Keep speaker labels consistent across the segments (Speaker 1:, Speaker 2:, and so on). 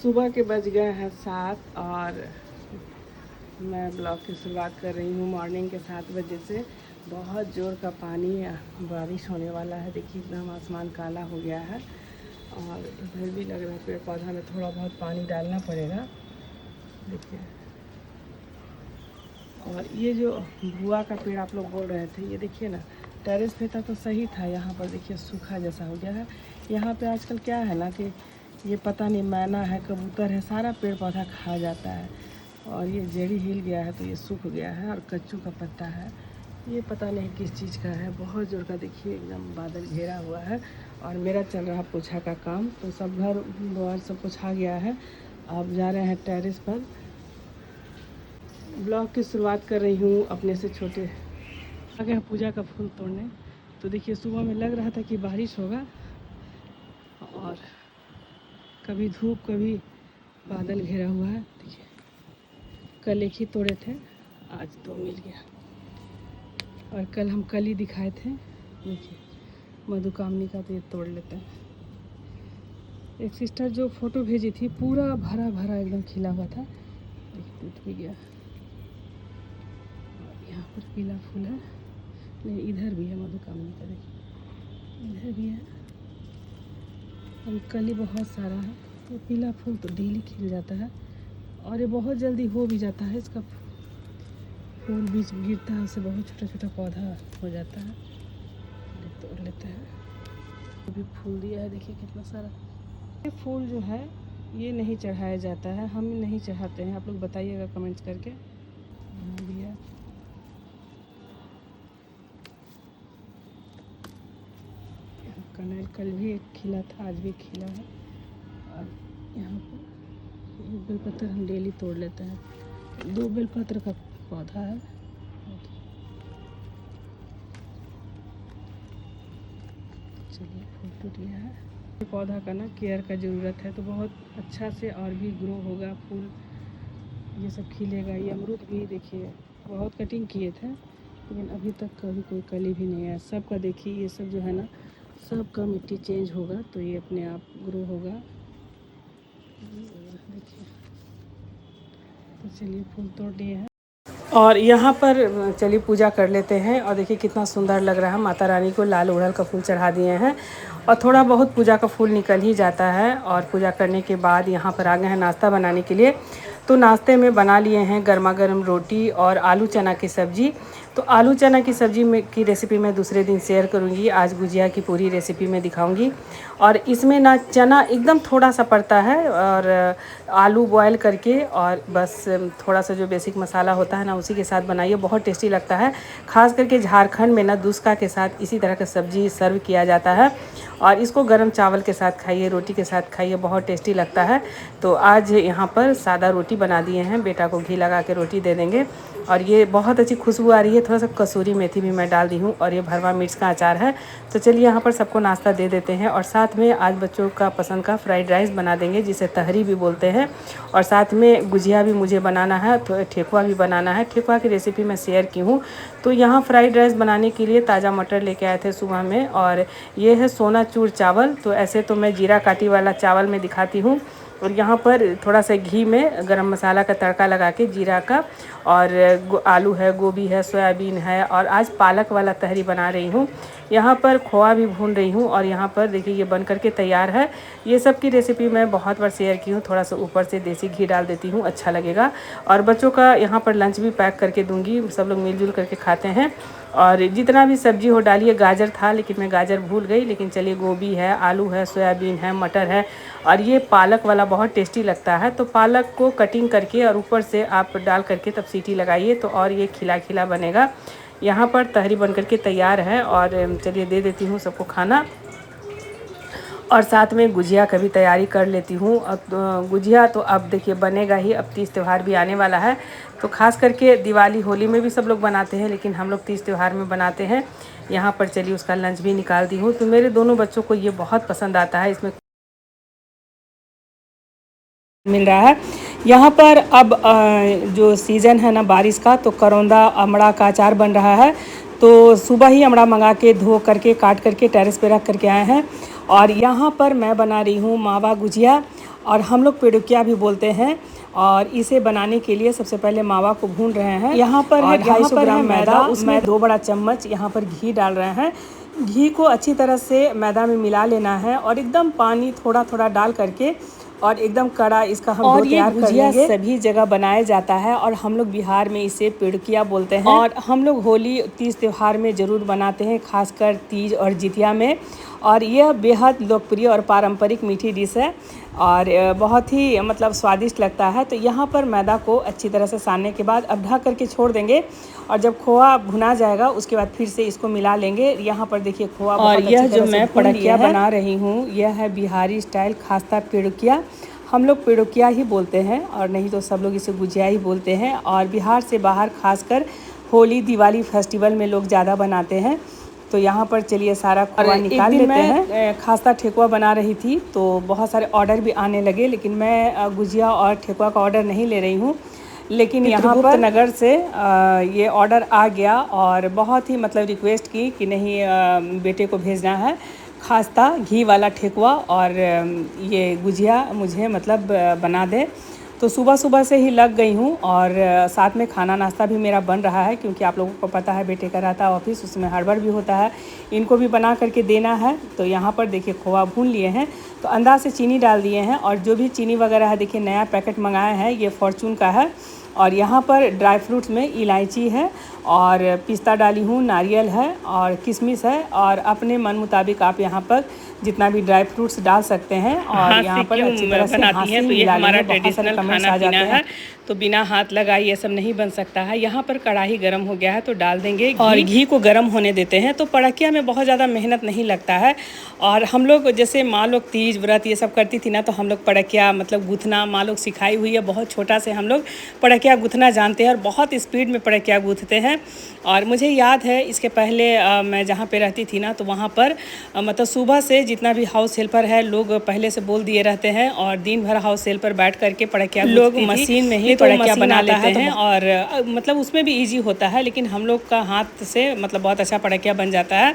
Speaker 1: सुबह के बज गए हैं 7 और मैं ब्लॉग की शुरुआत कर रही हूँ मॉर्निंग के 7 बजे से। बहुत ज़ोर का पानी बारिश होने वाला है। देखिए एकदम आसमान काला हो गया है और इधर भी लग रहा है पेड़ पौधा में थोड़ा बहुत पानी डालना पड़ेगा। देखिए, और ये जो बुआ का पेड़ आप लोग बोल रहे थे, ये देखिए ना, टेरेस पे था तो सही था, यहाँ पर देखिए सूखा जैसा हो गया है। यहाँ पे आजकल क्या है ना कि ये पता नहीं मैना है कबूतर है, सारा पेड़ पौधा खा जाता है और ये जड़ी हिल गया है तो ये सूख गया है। और कच्चू का पत्ता है, ये पता नहीं किस चीज़ का है, बहुत ज़ोर का। देखिए एकदम बादल घेरा हुआ है और मेरा चल रहा पोछा का काम। तो सब घर द्वार सब पोछा गया है। अब जा रहे हैं टेरेस पर। ब्लॉग की शुरुआत कर रही हूँ अपने से छोटे। आ गए पूजा का फूल तोड़ने। तो देखिए सुबह में लग रहा था कि बारिश होगा और कभी धूप कभी बादल घेरा हुआ है। देखिए कल एक ही तोड़े थे, आज 2 मिल गया। और कल हम कल ही दिखाए थे। देखिए मधुकामनी का, तो ये तोड़ लेते हैं। एक सिस्टर जो फ़ोटो भेजी थी पूरा भरा भरा एकदम खिला हुआ था, देखिए टूट भी गया। यहाँ पर पीला फूल है, नहीं इधर भी है मधुकामनी का, देखिए इधर भी है। और कली बहुत सारा है। ये पीला फूल तो डेली खिल जाता है और ये बहुत जल्दी हो भी जाता है। इसका फूल बीच गिरता है, उससे बहुत छोटा छोटा पौधा हो जाता है। तोड़ लेते हैं। अभी फूल दिया है, देखिए कितना सारा। ये फूल जो है ये नहीं चढ़ाया जाता है, हम नहीं चढ़ाते हैं। आप लोग बताइएगा कमेंट्स करके। भी है, कनैल कल भी एक खिला था, आज भी खिला है। और यहाँ पर बेलपत्र हम डेली तोड़ लेते हैं। 2 बेलपत्र का पौधा है। चलिए फूल टूट गया है। पौधा का ना केयर का ज़रूरत है तो बहुत अच्छा से और भी ग्रो होगा फूल, ये सब खिलेगा। ये अमरूद भी देखिए बहुत कटिंग किए थे लेकिन अभी तक कभी कोई कली भी नहीं आया। सबका देखिए ये सब जो है ना, सबका मिट्टी चेंज होगा तो ये अपने आप ग्रो होगा। देखिए, तो चलिए फूल तोड़ लिए हैं और यहाँ पर चलिए पूजा कर लेते हैं। और देखिए कितना सुंदर लग रहा है। माता रानी को लाल उड़हल का फूल चढ़ा दिए हैं और थोड़ा बहुत पूजा का फूल निकल ही जाता है। और पूजा करने के बाद यहाँ पर आ गए हैं नाश्ता बनाने के लिए। तो नाश्ते में बना लिए हैं गर्मा गर्म रोटी और आलू चना की सब्ज़ी। तो आलू चना की सब्ज़ी में की रेसिपी मैं दूसरे दिन शेयर करूँगी। आज गुजिया की पूरी रेसिपी मैं दिखाऊँगी। और इसमें ना चना एकदम थोड़ा सा पड़ता है और आलू बॉयल करके और बस थोड़ा सा जो बेसिक मसाला होता है ना उसी के साथ बनाइए, बहुत टेस्टी लगता है। ख़ास करके झारखंड में ना दुस्का के साथ इसी तरह का सब्ज़ी सर्व किया जाता है और इसको गरम चावल के साथ खाइए, रोटी के साथ खाइए, बहुत टेस्टी लगता है। तो आज यहाँ पर सादा रोटी बना दिए हैं, बेटा को घी लगा के रोटी दे देंगे। और ये बहुत अच्छी खुशबू आ रही है। थोड़ा सा कसूरी मेथी भी मैं डाल दी हूँ और ये भरवा मिर्च का अचार है। तो चलिए यहाँ पर सबको नाश्ता दे देते हैं। और साथ में आज बच्चों का पसंद का फ्राइड राइस बना देंगे, जिसे तहरी भी बोलते हैं। और साथ में गुजिया भी मुझे बनाना है, तो ठेकुआ भी बनाना है। ठेकुआ की रेसिपी मैं शेयर की हूँ। तो यहाँ फ्राइड राइस बनाने के लिए ताज़ा मटर लेके आए थे सुबह में और ये है सोना चूर चावल। तो ऐसे तो मैं जीरा काटी वाला चावल में दिखाती हूँ। और यहाँ पर थोड़ा सा घी में गरम मसाला का तड़का लगा के जीरा का, और आलू है, गोभी है, सोयाबीन है और आज पालक वाला तहरी बना रही हूँ। यहाँ पर खोआ भी भून रही हूँ और यहाँ पर देखिए ये बन करके तैयार है। ये सब की रेसिपी मैं बहुत बार शेयर की हूँ। थोड़ा सा ऊपर से देसी घी डाल देती हूँ, अच्छा लगेगा। और बच्चों का यहाँ पर लंच भी पैक करके दूँगी, सब लोग मिलजुल करके खाते हैं। और जितना भी सब्जी हो डालिए। गाजर था लेकिन मैं गाजर भूल गई, लेकिन चलिए गोभी है, आलू है, सोयाबीन है, मटर है और ये पालक वाला बहुत टेस्टी लगता है। तो पालक को कटिंग करके और ऊपर से आप डाल करके तब सीटी लगाइए तो और ये खिला खिला बनेगा। यहाँ पर तहरी बन करके तैयार है और चलिए दे देती हूँ सबको खाना। और साथ में गुजिया का भी तैयारी कर लेती हूँ। अब गुजिया तो अब देखिए बनेगा ही, अब तीज त्यौहार भी आने वाला है। तो ख़ास करके दिवाली होली में भी सब लोग बनाते हैं लेकिन हम लोग तीज त्यौहार में बनाते हैं। यहाँ पर चलिए उसका लंच भी निकाल दी हूँ। तो मेरे दोनों बच्चों को ये बहुत पसंद आता है। इसमें मिल रहा है यहाँ पर। अब जो सीज़न है ना बारिश का, तो करौंदा अमड़ा का अचार बन रहा है। तो सुबह ही अमड़ा मंगा के धो करके काट करके टेरेस पे रख करके आए हैं। और यहाँ पर मैं बना रही हूँ मावा गुजिया और हम लोग पेड़ुकिया भी बोलते हैं। और इसे बनाने के लिए सबसे पहले मावा को भून रहे हैं। यहाँ पर है 250 ग्राम मैदा, उसमें 2 बड़ा चम्मच यहाँ पर घी डाल रहे हैं। घी को अच्छी तरह से मैदा में मिला लेना है और एकदम पानी थोड़ा थोड़ा डाल करके और एकदम कड़ा इसका हम डो तैयार कर लेंगे। सभी जगह बनाया जाता है और हम लोग बिहार में इसे पेड़ुकिया बोलते हैं। और हम लोग होली तीज त्यौहार में ज़रूर बनाते हैं, खासकर तीज और जितिया में। और यह बेहद लोकप्रिय और पारंपरिक मीठी डिश है और बहुत ही मतलब स्वादिष्ट लगता है। तो यहाँ पर मैदा को अच्छी तरह से सानने के बाद अब ढक करके छोड़ देंगे और जब खोआ भुना जाएगा उसके बाद फिर से इसको मिला लेंगे। यहाँ पर देखिए खोआ और यह जो मैं पड़किया बना रही हूँ यह है बिहारी स्टाइल खास्ता पेड़ुकिया। हम लोग पेड़ुकिया ही बोलते हैं और नहीं तो सब लोग इसे गुजिया ही बोलते हैं। और बिहार से बाहर खासकर होली दिवाली फेस्टिवल में लोग ज़्यादा बनाते हैं। तो यहाँ पर चलिए सारा खोआ निकाल लेते हैं। खास्ता ठेकुआ बना रही थी तो बहुत सारे ऑर्डर भी आने लगे, लेकिन मैं गुजिया और ठेकुआ का ऑर्डर नहीं ले रही हूँ। लेकिन यहाँ पर नगर से ये ऑर्डर आ गया और बहुत ही मतलब रिक्वेस्ट की कि नहीं बेटे को भेजना है खास्ता घी वाला ठेकुआ और ये गुजिया मुझे मतलब बना दे। तो सुबह सुबह से ही लग गई हूँ और साथ में खाना नाश्ता भी मेरा बन रहा है, क्योंकि आप लोगों को पता है बेटे का रहता है ऑफिस, उसमें हड़बड़ भी होता है, इनको भी बना करके देना है। तो यहाँ पर देखिए खोआ भून लिए हैं तो अंदाज से चीनी डाल दिए हैं और जो भी चीनी वगैरह है देखिए नया पैकेट मंगाया है, ये फॉर्चून का है। और यहाँ पर ड्राई फ्रूट्स में इलायची है और पिस्ता डाली हूँ, नारियल है और किशमिश है और अपने मन मुताबिक आप यहाँ पर जितना भी ड्राई फ्रूट्स डाल सकते हैं। और यहाँ पर अच्छी तरह से हाथ से मिला लेंगे। बहुत सारे कमेंट्स आ जाते हैं तो बिना हाथ लगाए ये सब नहीं बन सकता है। यहाँ पर कढ़ाई गर्म हो गया है तो डाल देंगे और घी को गर्म होने देते हैं। तो पड़किया में बहुत ज़्यादा मेहनत नहीं लगता है। और हम लोग जैसे माँ लोग तीज व्रत ये सब करती थी ना, तो हम लोग पड़किया मतलब गूँथना माँ लोग सिखाई हुई है। बहुत छोटा से हम लोग पड़किया गूँथना जानते हैं और बहुत स्पीड में पड़किया गूँथते हैं। और मुझे याद है इसके पहले मैं जहाँ पे रहती थी ना, तो वहाँ पर मतलब सुबह से जितना भी हाउस हेल्पर है लोग पहले से बोल दिए रहते हैं और दिन भर हाउस हेल्प पर बैठ करके पड़किया लोग मशीन में ही पड़किया बना लेते हैं। और मतलब उसमें भी इजी होता है, लेकिन हम लोग का हाथ से मतलब बहुत अच्छा पड़किया बन जाता है।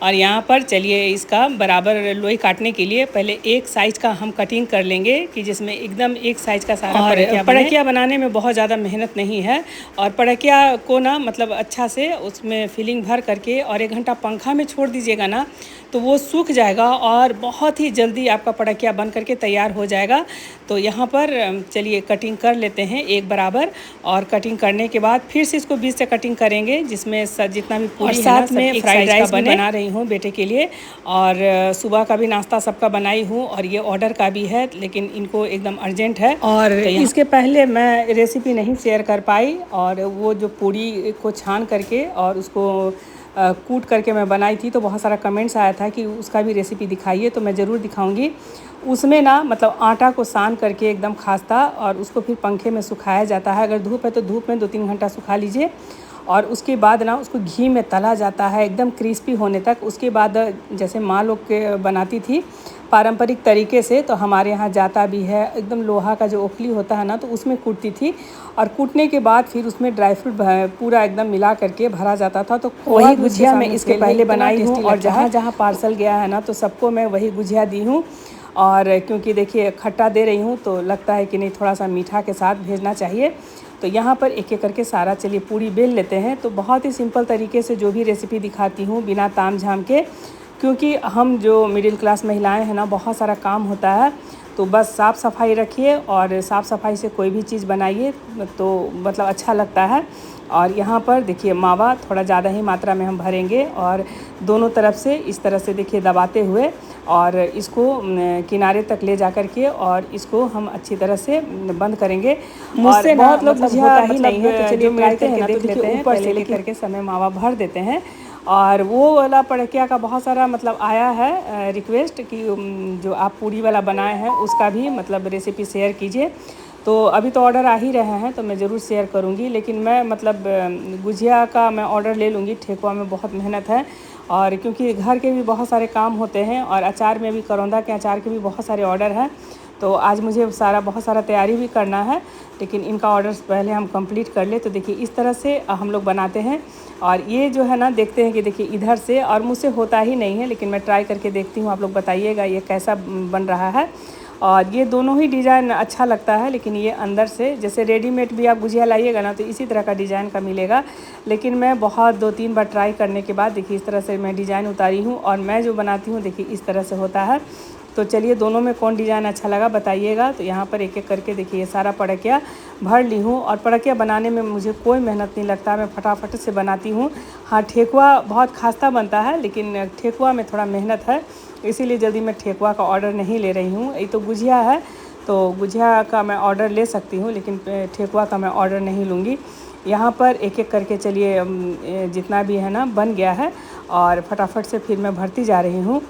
Speaker 1: और यहाँ पर चलिए इसका बराबर लोई काटने के लिए पहले एक साइज़ का हम कटिंग कर लेंगे कि जिसमें एकदम एक साइज़ का सारा पड़किया बनाने में बहुत ज़्यादा मेहनत नहीं है। और पड़किया को ना मतलब अच्छा से उसमें फिलिंग भर करके और 1 घंटा पंखा में छोड़ दीजिएगा ना, तो वो सूख जाएगा और बहुत ही जल्दी आपका पड़किया बन करके तैयार हो जाएगा। तो यहाँ पर चलिए कटिंग कर लेते हैं एक बराबर। और कटिंग करने के बाद फिर से इसको बीच से कटिंग करेंगे, जिसमें जितना भी पूरी है साथ में फ्राइड राइस बना रही हूँ बेटे के लिए। और सुबह का भी नाश्ता सबका बनाई हूँ और ये ऑर्डर का भी है, लेकिन इनको एकदम अर्जेंट है। और तो इसके पहले मैं रेसिपी नहीं शेयर कर पाई और वो जो पूरी को छान करके और उसको कूट करके मैं बनाई थी, तो बहुत सारा कमेंट्स आया था कि उसका भी रेसिपी दिखाइए। तो मैं ज़रूर दिखाऊंगी। उसमें ना मतलब आटा को सान करके एकदम खास्ता और उसको फिर पंखे में सुखाया जाता है। अगर धूप है तो धूप में 2-3 घंटा सुखा लीजिए और उसके बाद ना उसको घी में तला जाता है एकदम क्रिस्पी होने तक। उसके बाद जैसे माँ लोग के बनाती थी पारंपरिक तरीके से, तो हमारे यहाँ जाता भी है, एकदम लोहा का जो ओखली होता है ना, तो उसमें कूटती थी। और कूटने के बाद फिर उसमें ड्राई फ्रूट पूरा एकदम मिला करके भरा जाता था। तो वही गुजिया मैं इसके पहले बनाई हूँ और जहाँ जहाँ पार्सल गया है ना, तो सबको मैं वही गुजिया दी हूँ। और क्योंकि देखिए खट्टा दे रही हूँ तो लगता है कि नहीं थोड़ा सा मीठा के साथ भेजना चाहिए। तो यहाँ पर एक एक करके सारा चलिए पूरी बेल लेते हैं। तो बहुत ही सिंपल तरीके से जो भी रेसिपी दिखाती हूँ बिना ताम झाम के, क्योंकि हम जो मिडिल क्लास महिलाएं हैं ना, बहुत सारा काम होता है। तो बस साफ़ सफाई रखिए और साफ़ सफाई से कोई भी चीज़ बनाइए तो मतलब अच्छा लगता है। और यहाँ पर देखिए मावा थोड़ा ज़्यादा ही मात्रा में हम भरेंगे और दोनों तरफ से इस तरह से देखिए दबाते हुए और इसको किनारे तक ले जा कर के और इसको हम अच्छी तरह से बंद करेंगे। मुझसे बहुत लोग होता ही नहीं है, तो चलिए ट्राई करके देख लेते हैं। ऊपर से लेकर के समय मावा भर देते हैं। और वो वाला पड़किया का बहुत सारा मतलब आया है रिक्वेस्ट कि जो आप पूरी वाला बनाए हैं उसका भी मतलब रेसिपी शेयर कीजिए। तो अभी तो ऑर्डर आ ही रहे हैं तो मैं ज़रूर शेयर करूंगी, लेकिन मैं मतलब गुजिया का मैं ऑर्डर ले लूँगी। ठेकुआ में बहुत मेहनत है और क्योंकि घर के भी बहुत सारे काम होते हैं और अचार में भी करौंदा के अचार के भी बहुत सारे ऑर्डर हैं। तो आज मुझे बहुत सारा तैयारी भी करना है, लेकिन इनका ऑर्डर्स पहले हम कंप्लीट कर ले। तो देखिए इस तरह से हम लोग बनाते हैं। और ये जो है ना देखते हैं कि देखिए इधर से, और मुझसे होता ही नहीं है, लेकिन मैं ट्राई करके देखती हूँ, आप लोग बताइएगा ये कैसा बन रहा है। और ये दोनों ही डिज़ाइन अच्छा लगता है, लेकिन ये अंदर से जैसे रेडीमेड भी आप गुजिया लाइएगा ना तो इसी तरह का डिज़ाइन का मिलेगा। लेकिन मैं बहुत 2-3 बार ट्राई करने के बाद देखिए इस तरह से मैं डिज़ाइन उतारी हूँ, और मैं जो बनाती हूँ देखिए इस तरह से होता है। तो चलिए दोनों में कौन डिज़ाइन अच्छा लगा बताइएगा। तो यहाँ पर एक-एक करके देखिए सारा पड़किया भर ली हूँ, और पड़किया बनाने में मुझे कोई मेहनत नहीं लगता, मैं फटाफट से बनाती हूँ। हाँ, ठेकुआ बहुत खास्ता बनता है, लेकिन ठेकुआ में थोड़ा मेहनत है, इसीलिए जल्दी मैं ठेकुआ का ऑर्डर नहीं ले रही हूँ। ये तो गुजिया है, तो गुजिया का मैं ऑर्डर ले सकती हूँ, लेकिन ठेकुआ का मैं ऑर्डर नहीं लूँगी। यहाँ पर एक-एक करके चलिए जितना भी है ना बन गया है, और फटाफट से फिर मैं भरती जा रही हूँ।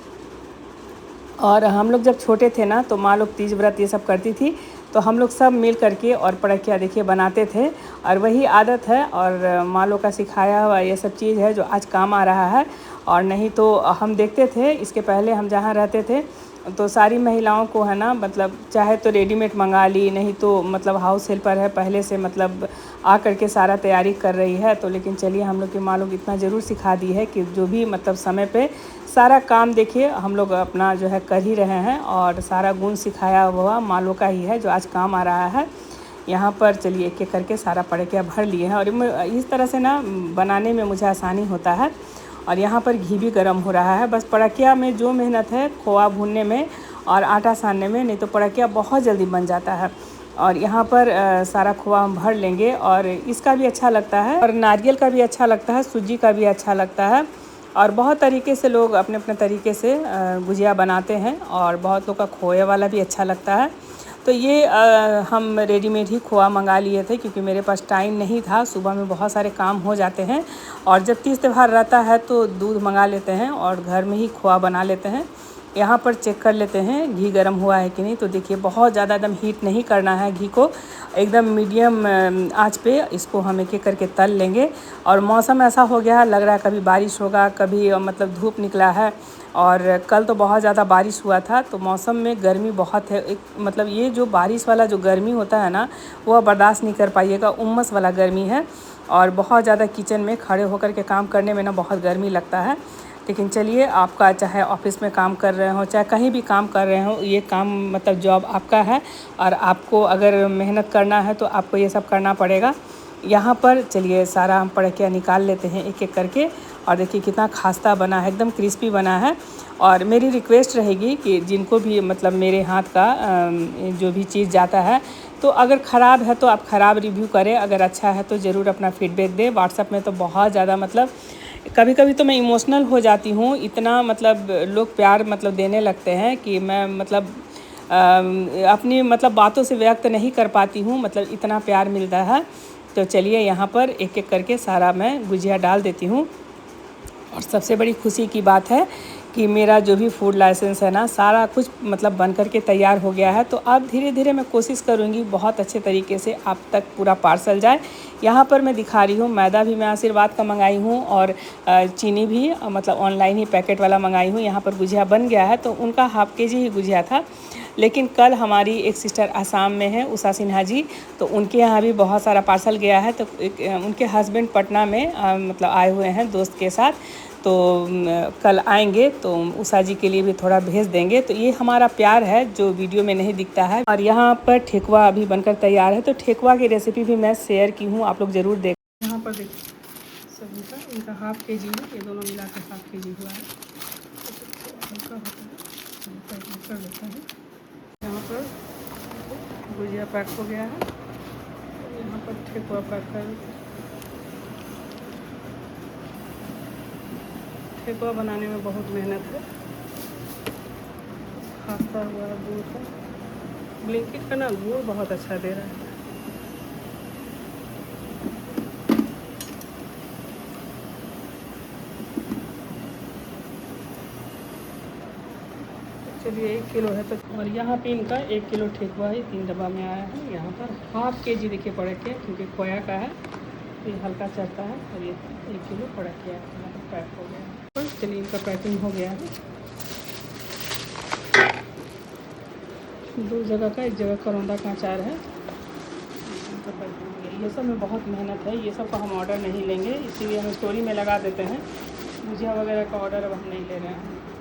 Speaker 1: और हम लोग जब छोटे थे ना तो माँ लोग तीज व्रत ये सब करती थी, तो हम लोग सब मिल करके और पड़किया देखिए बनाते थे, और वही आदत है और माँ लोग का सिखाया हुआ ये सब चीज़ है जो आज काम आ रहा है। और नहीं तो हम देखते थे, इसके पहले हम जहाँ रहते थे तो सारी महिलाओं को है ना, मतलब चाहे तो रेडीमेड मंगा ली, नहीं तो मतलब हाउस हेल्पर है पहले से, मतलब आ करके सारा तैयारी कर रही है। तो लेकिन चलिए हम लोग की माँ लोग इतना ज़रूर सिखा दी है कि जो भी मतलब समय पे सारा काम देखिए हम लोग अपना जो है कर ही रहे हैं, और सारा गुण सिखाया हुआ माँ लोग का ही है जो आज काम आ रहा है। यहाँ पर चलिए एक-एक करके सारा पड़किया भर लिए हैं, और इस तरह से ना बनाने में मुझे आसानी होता है। और यहाँ पर घी भी गर्म हो रहा है। बस पड़किया में जो मेहनत है खोआ भूनने में और आटा सानने में, नहीं तो पड़किया बहुत जल्दी बन जाता है। और यहाँ पर सारा खोआ हम भर लेंगे, और इसका भी अच्छा लगता है, और नारियल का भी अच्छा लगता है, सूजी का भी अच्छा लगता है। और बहुत तरीके से लोग अपने अपने तरीके से गुजिया बनाते हैं, और बहुत लोग का खोए वाला भी अच्छा लगता है। तो ये हम रेडीमेड ही खोआ मंगा लिए थे, क्योंकि मेरे पास टाइम नहीं था, सुबह में बहुत सारे काम हो जाते हैं, और जब तीज त्यौहार रहता है तो दूध मंगा लेते हैं और घर में ही खोआ बना लेते हैं। यहाँ पर चेक कर लेते हैं घी गर्म हुआ है कि नहीं। तो देखिए बहुत ज़्यादा एकदम हीट नहीं करना है घी को, एकदम मीडियम आंच पे इसको हम एक-एक करके तल लेंगे। और मौसम ऐसा हो गया है, लग रहा है कभी बारिश होगा, कभी मतलब धूप निकला है, और कल तो बहुत ज़्यादा बारिश हुआ था। तो मौसम में गर्मी बहुत है, एक मतलब ये जो बारिश वाला जो गर्मी होता है ना, वो बर्दाश्त नहीं कर पाइएगा, उमस वाला गर्मी है, और बहुत ज़्यादा किचन में खड़े होकर के काम करने में ना बहुत गर्मी लगता है। लेकिन चलिए, आपका चाहे ऑफिस में काम कर रहे हो, चाहे कहीं भी काम कर रहे हो, ये काम मतलब जॉब आपका है, और आपको अगर मेहनत करना है तो आपको ये सब करना पड़ेगा। यहाँ पर चलिए सारा हम पड़किया निकाल लेते हैं एक-एक करके, और देखिए कितना खास्ता बना है, एकदम क्रिस्पी बना है। और मेरी रिक्वेस्ट रहेगी कि जिनको भी मतलब मेरे हाथ का जो भी चीज़ जाता है, तो अगर ख़राब है तो आप ख़राब रिव्यू करें, अगर अच्छा है तो ज़रूर अपना फीडबैक दें। व्हाट्सएप में तो बहुत ज़्यादा मतलब कभी-कभी तो मैं इमोशनल हो जाती हूँ, इतना मतलब लोग प्यार मतलब देने लगते हैं कि मैं मतलब अपनी मतलब बातों से व्यक्त नहीं कर पाती हूँ, मतलब इतना प्यार मिलता है। तो चलिए यहाँ पर एक-एक करके सारा मैं गुजिया डाल देती हूँ। और सबसे बड़ी खुशी की बात है कि मेरा जो भी फूड लाइसेंस है ना, सारा कुछ मतलब बन कर के तैयार हो गया है। तो अब धीरे-धीरे मैं कोशिश करूँगी बहुत अच्छे तरीके से आप तक पूरा पार्सल जाए। यहाँ पर मैं दिखा रही हूँ, मैदा भी मैं आशीर्वाद का मंगाई हूँ, और चीनी भी मतलब ऑनलाइन ही पैकेट वाला मंगाई हूँ। यहाँ पर गुजिया बन गया है, तो उनका हाफ़ केजी ही गुजिया था। लेकिन कल हमारी एक सिस्टर आसाम में है, उषा सिन्हा जी, तो उनके यहाँ भी बहुत सारा पार्सल गया है। तो उनके हस्बैंड पटना में मतलब आए हुए हैं दोस्त के साथ, तो कल आएंगे तो उषा जी के लिए भी थोड़ा भेज देंगे। तो ये हमारा प्यार है जो वीडियो में नहीं दिखता है। और यहाँ पर ठेकुआ अभी बनकर तैयार है, तो ठेकुआ की रेसिपी भी मैं शेयर की हूँ, आप लोग ज़रूर देखें। यहाँ पर देखिए सभी का इनका हाफ़ केजी है, ये दोनों मिला कर हाफ़ केजी हुआ है। हल्का होता है, पैकिंग कर लेता है। यहाँ पर गुजिया पैक हो गया है, यहाँ पर ठेकुआ पैक कर। ठेकुआ बनाने में बहुत मेहनत है, खास्ता हुआ है गुड़ का। ब्लिंकिट का ना गुड़ बहुत अच्छा दे रहा है। चलिए 1 किलो है तो, और यहाँ पे इनका 1 किलो ठेकुआ ही 3 डब्बा में आया है। यहाँ पर हाफ़ केजी देखिए पड़किया, क्योंकि खोया का है तो ये हल्का चढ़ता है, और ये 1 किलो पड़किया यहाँ पर पैक हो गया है। चलिए इनका पैकिंग हो गया है, 2 जगह का, 1 जगह करौंदा का अचार है। ये सब में बहुत मेहनत है, ये सब का हम ऑर्डर नहीं लेंगे, इसीलिए हम स्टोरी में लगा देते हैं। गुजिया वगैरह का ऑर्डर अब हम नहीं ले रहे हैं।